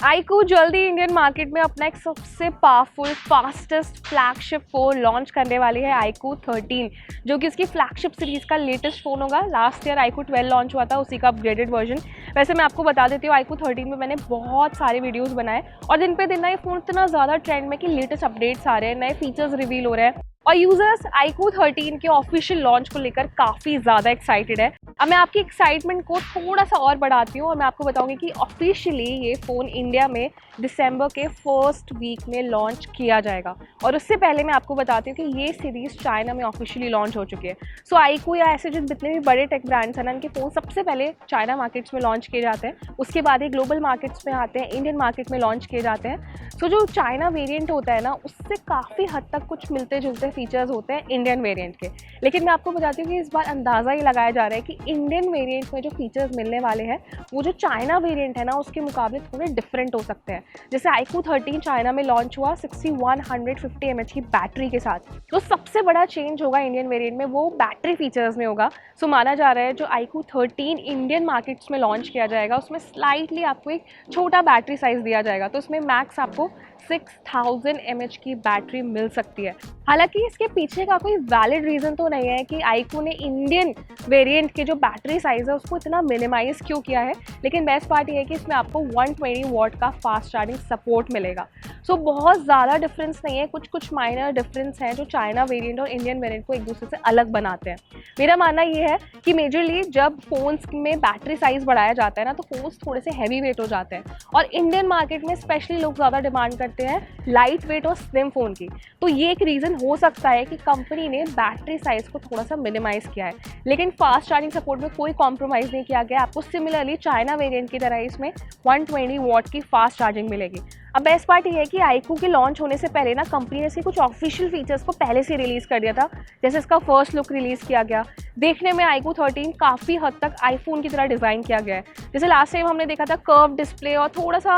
iQOO जल्दी Indian market में अपना एक सबसे powerful fastest flagship phone launch करने वाली है iQOO 13, जो कि उसकी फ्लैगशिप सीरीज़ का लेटेस्ट फ़ोन होगा। लास्ट ईयर iQOO 12 लॉन्च हुआ था, उसी का अपग्रेडेड वर्जन। वैसे मैं आपको बता देती हूँ, iQOO 13 में मैंने बहुत सारे वीडियोज़ बनाए और दिन पे दिन ना ये फ़ोन इतना ज़्यादा ट्रेंड में कि लेटेस्ट अपडेट्स आ रहे हैं, नए फीचर्स रिवील हो रहे हैं और यूज़र्स iQOO 13 के ऑफिशियल लॉन्च को लेकर काफ़ी ज़्यादा एक्साइटेड है। अब मैं आपकी एक्साइटमेंट को थोड़ा सा और बढ़ाती हूँ और मैं आपको बताऊंगी कि ऑफिशियली ये फ़ोन इंडिया में दिसंबर के फर्स्ट वीक में लॉन्च किया जाएगा। और उससे पहले मैं आपको बताती हूँ कि ये सीरीज़ चाइना में ऑफिशियली लॉन्च हो चुकी है। सो iQOO या ऐसे जितने भी बड़े टेक ब्रांड्स हैं ना, इनके फ़ोन सबसे पहले चाइना मार्केट्स में लॉन्च किए जाते हैं, उसके बाद ही ग्लोबल मार्केट्स में आते हैं, इंडियन मार्केट में लॉन्च किए जाते हैं। सो जो चाइना वेरिएंट होता है ना, उससे काफ़ी हद तक कुछ मिलते जुलते फीचर्स होते हैं इंडियन वेरिएंट के। लेकिन मैं आपको बताती हूँ कि इस बार अंदाज़ा ये लगाया जा रहा है कि इंडियन वेरिएंट में जो फीचर्स मिलने वाले हैं वो जो चाइना वेरिएंट है ना, उसके मुकाबले थोड़े डिफरेंट हो सकते हैं। जैसे iQOO 13 चाइना में लॉन्च हुआ 6150 mAh की बैटरी के साथ, तो सबसे बड़ा चेंज होगा इंडियन वेरिएंट में वो बैटरी फीचर्स में होगा। सो माना जा रहा है जो iQOO 13 इंडियन मार्केट्स में लॉन्च किया जाएगा, उसमें स्लाइटली आपको एक छोटा बैटरी साइज़ दिया जाएगा, तो उसमें मैक्स आपको 6000 mAh की बैटरी मिल सकती है। हालांकि इसके पीछे का कोई वैलिड रीज़न तो नहीं है कि iQOO ने इंडियन वेरिएंट के जो बैटरी साइज़ है उसको इतना मिनिमाइज़ क्यों किया है, लेकिन बेस्ट पार्ट ये है कि इसमें आपको 120 वॉट का फास्ट चार्जिंग सपोर्ट मिलेगा। सो बहुत ज़्यादा डिफरेंस नहीं है, कुछ माइनर डिफरेंस हैं जो चाइना वेरिएंट और इंडियन वेरिएंट को एक दूसरे से अलग बनाते हैं। मेरा मानना ये है कि मेजरली जब फ़ोन्स में बैटरी साइज़ बढ़ाया जाता है ना, तो फ़ोन्स थोड़े से हैवी वेट हो जाते हैं और इंडियन मार्केट में स्पेशली लोग ज़्यादा डिमांड करते हैं लाइट वेट और स्लिम फ़ोन की। तो ये एक रीज़न हो सकता है कि कंपनी ने बैटरी साइज़ को थोड़ा सा मिनिमाइज़ किया है, लेकिन फास्ट चार्जिंग सपोर्ट में कोई कॉम्प्रोमाइज़ नहीं किया गया। आपको सिमिलरली चाइना वेरिएंट की तरह इसमें 120 वॉट की फास्ट चार्जिंग मिलेगी। अब बेस्ट पार्ट ये है कि iQOO के लॉन्च होने से पहले ना कंपनी ने इसके कुछ ऑफिशियल फीचर्स को पहले से रिलीज़ कर दिया था। जैसे इसका फर्स्ट लुक रिलीज़ किया गया, देखने में iQOO 13 काफ़ी हद तक आईफोन की तरह डिज़ाइन किया गया है। जैसे लास्ट टाइम हमने देखा था कर्व डिस्प्ले और थोड़ा सा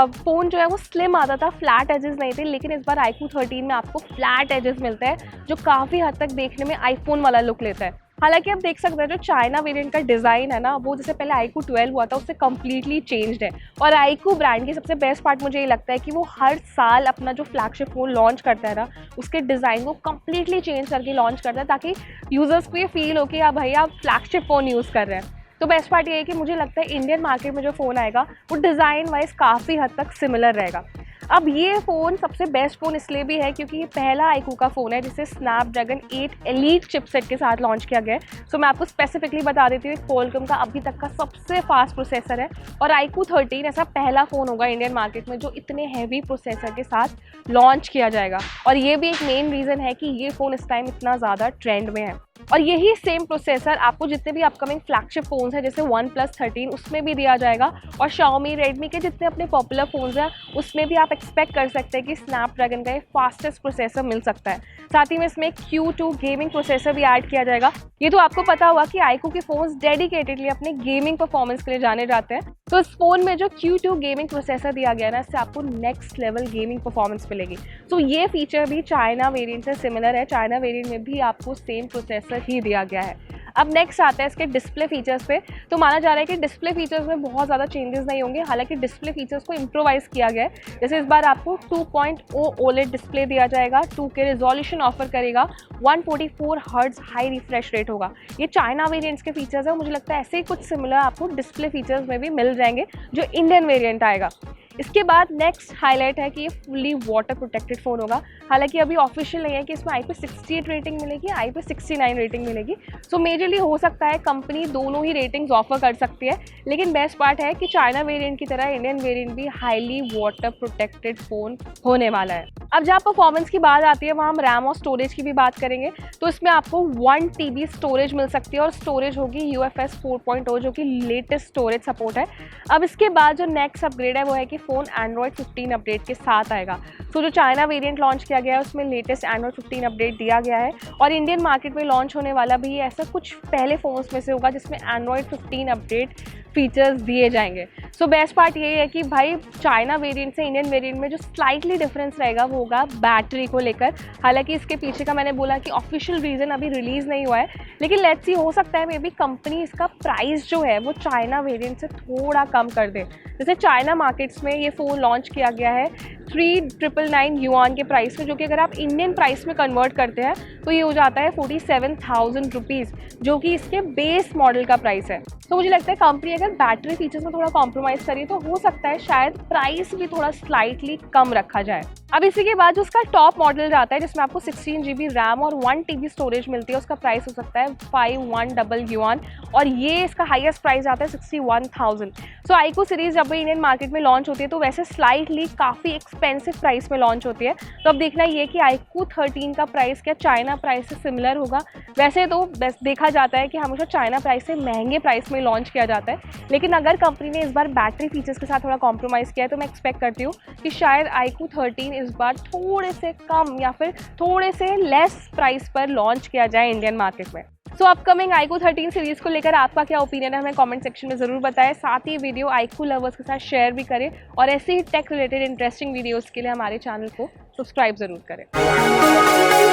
फ़ोन जो है वो स्लिम आता था, फ्लैट एजेस नहीं थे, लेकिन इस बार iQOO 13 में आपको फ्लैट एजेस मिलते हैं जो काफ़ी हद तक देखने में आईफोन वाला लुक लेता है। हालांकि आप देख सकते हैं जो चाइना वेरिएंट का डिज़ाइन है ना, वो जैसे पहले iQOO 12 हुआ था उससे कम्प्लीटली चेंज्ड है। और iQOO ब्रांड की सबसे बेस्ट पार्ट मुझे ये लगता है कि वो हर साल अपना जो फ्लैगशिप फ़ोन लॉन्च करता है ना, उसके डिज़ाइन को कम्प्लीटली चेंज करके लॉन्च करता है, ताकि यूज़र्स को ये फील हो कि हाँ भाई आप फ्लैगशिप फ़ोन यूज़ कर रहे हैं। तो बेस्ट पार्ट ये है कि मुझे लगता है इंडियन मार्केट में जो फ़ोन आएगा वो डिज़ाइन वाइज काफ़ी हद तक सिमिलर रहेगा। अब ये फ़ोन सबसे बेस्ट फ़ोन इसलिए भी है क्योंकि ये पहला iQOO का फ़ोन है जिसे स्नैपड्रैगन 8 एलीट चिपसेट के साथ लॉन्च किया गया है। सो मैं आपको स्पेसिफिकली बता देती हूँ, क्वालकॉम का अभी तक का सबसे फास्ट प्रोसेसर है और iQOO 13 ऐसा पहला फ़ोन होगा इंडियन मार्केट में जो इतने हैवी प्रोसेसर के साथ लॉन्च किया जाएगा। और ये भी एक मेन रीज़न है कि ये फ़ोन इस टाइम इतना ज़्यादा ट्रेंड में है। और यही सेम प्रोसेसर आपको जितने भी अपकमिंग फ्लैगशिप फ़ोन्स हैं जैसे OnePlus 13 उसमें भी दिया जाएगा, और Xiaomi, Redmi के जितने अपने पॉपुलर फ़ोन्स हैं उसमें भी आप एक्सपेक्ट कर सकते हैं कि स्नैपड्रैगन का ये फास्टेस्ट प्रोसेसर मिल सकता है। साथ ही में इसमें Q2 गेमिंग प्रोसेसर भी ऐड किया जाएगा। ये तो आपको पता होगा कि iQOO के फ़ोन्स डेडिकेटेडली अपने गेमिंग परफॉर्मेंस के लिए जाने जाते हैं, तो इस फ़ोन में जो Q2 गेमिंग प्रोसेसर दिया गया है ना, इससे आपको नेक्स्ट लेवल गेमिंग परफॉर्मेंस मिलेगी। तो ये फीचर भी चाइना वेरिएंट से सिमिलर है, चाइना वेरिएंट में भी आपको सेम प्रोसेसर ही दिया गया है। अब नेक्स्ट आता है इसके डिस्प्ले फीचर्स पे। तो माना जा रहा है कि डिस्प्ले फीचर्स में बहुत ज़्यादा चेंजेस नहीं होंगे, हालांकि डिस्प्ले फीचर्स को इम्प्रोवाइज़ किया गया है। जैसे इस बार आपको 2.0 OLED डिस्प्ले दिया जाएगा, 2K रिजोल्यूशन ऑफर करेगा, 144 हर्ट्ज हाई रिफ्रेश रेट होगा। ये चाइना वेरिएंट्स के फीचर्स है, मुझे लगता है ऐसे ही कुछ सिमिलर आपको डिस्प्ले फीचर्स में भी मिल जाएंगे जो इंडियन वेरिएंट आएगा। इसके बाद नेक्स्ट हाईलाइट है कि ये फुली वाटर प्रोटेक्टेड फ़ोन होगा। हालांकि अभी ऑफिशियल नहीं है कि इसमें IP68 रेटिंग मिलेगी, IP69 रेटिंग मिलेगी। सो मेजरली हो सकता है कंपनी दोनों ही रेटिंग्स ऑफर कर सकती है, लेकिन बेस्ट पार्ट है कि चाइना वेरिएंट की तरह इंडियन वेरिएंट भी हाईली वाटर प्रोटेक्टेड फ़ोन होने वाला है। अब जहाँ परफॉर्मेंस की बात आती है वहाँ हम रैम और स्टोरेज की भी बात करेंगे। तो इसमें आपको 1 TB स्टोरेज मिल सकती है और स्टोरेज होगी UFS 4.0 जो कि लेटेस्ट स्टोरेज सपोर्ट है। अब इसके बाद जो नेक्स्ट अपग्रेड है वो है कि फ़ोन Android 15 अपडेट के साथ आएगा। सो जो चाइना वेरिएंट लॉन्च किया गया है उसमें लेटेस्ट Android 15 अपडेट दिया गया है, और इंडियन मार्केट में लॉन्च होने वाला भी ऐसा कुछ पहले फ़ोन्स में से होगा जिसमें Android 15 अपडेट फीचर्स दिए जाएंगे। सो बेस्ट पार्ट ये है कि भाई चाइना वेरिएंट से इंडियन वेरिएंट में जो स्लाइटली डिफरेंस रहेगा वो होगा बैटरी को लेकर। हालांकि इसके पीछे का मैंने बोला कि ऑफिशियल रीज़न अभी रिलीज़ नहीं हुआ है, लेकिन लेट्स सी, हो सकता है मे बी कंपनी इसका प्राइस जो है वो चाइना वेरिएंट से थोड़ा कम कर दे। जैसे चाइना मार्केट्स में ये फ़ोन लॉन्च किया गया है 3,999 युआन के प्राइस में, जो कि अगर आप इंडियन प्राइस में कन्वर्ट करते हैं तो ये हो जाता है 47,000 रुपीज़, जो कि इसके बेस मॉडल का प्राइस है। तो मुझे लगता है कंपनी अगर बैटरी फीचर्स में थोड़ा कॉम्प्रोमाइज़ करी तो हो सकता है शायद प्राइस भी थोड़ा स्लाइटली कम रखा जाए। अब इसी के बाद जो उसका टॉप मॉडल जाता है जिसमें आपको 16 GB रैम और 1 TB स्टोरेज मिलती है, उसका प्राइस हो सकता है 5,100 युआन, और ये इसका हाईएस्ट प्राइस आता है 61,000। सो iQOO सीरीज़ जब भी इंडियन मार्केट में लॉन्च होती है तो वैसे स्लाइटली काफ़ी एक्सपेंसिव प्राइस में लॉन्च होती है। तो अब देखना ये कि iQOO 13 का प्राइस क्या चाइना प्राइस से सिमिलर होगा। वैसे तो देखा जाता है कि हमेशा चाइना प्राइस से महंगे प्राइस में लॉन्च किया जाता है, लेकिन अगर कंपनी ने इस बार बैटरी फीचर्स के साथ थोड़ा कॉम्प्रोमाइज़ किया है तो मैं एक्सपेक्ट करती हूँ कि शायद iQOO 13 इस बार थोड़े से कम या फिर थोड़े से लेस प्राइस पर लॉन्च किया जाए इंडियन मार्केट में। सो अपकमिंग iQOO 13 सीरीज़ को लेकर आपका क्या ओपिनियन है हमें कमेंट सेक्शन में ज़रूर बताएं। साथ ही वीडियो iQOO लवर्स के साथ शेयर भी करें और ऐसे ही टेक रिलेटेड इंटरेस्टिंग वीडियोज़ के लिए हमारे चैनल को सब्सक्राइब ज़रूर करें।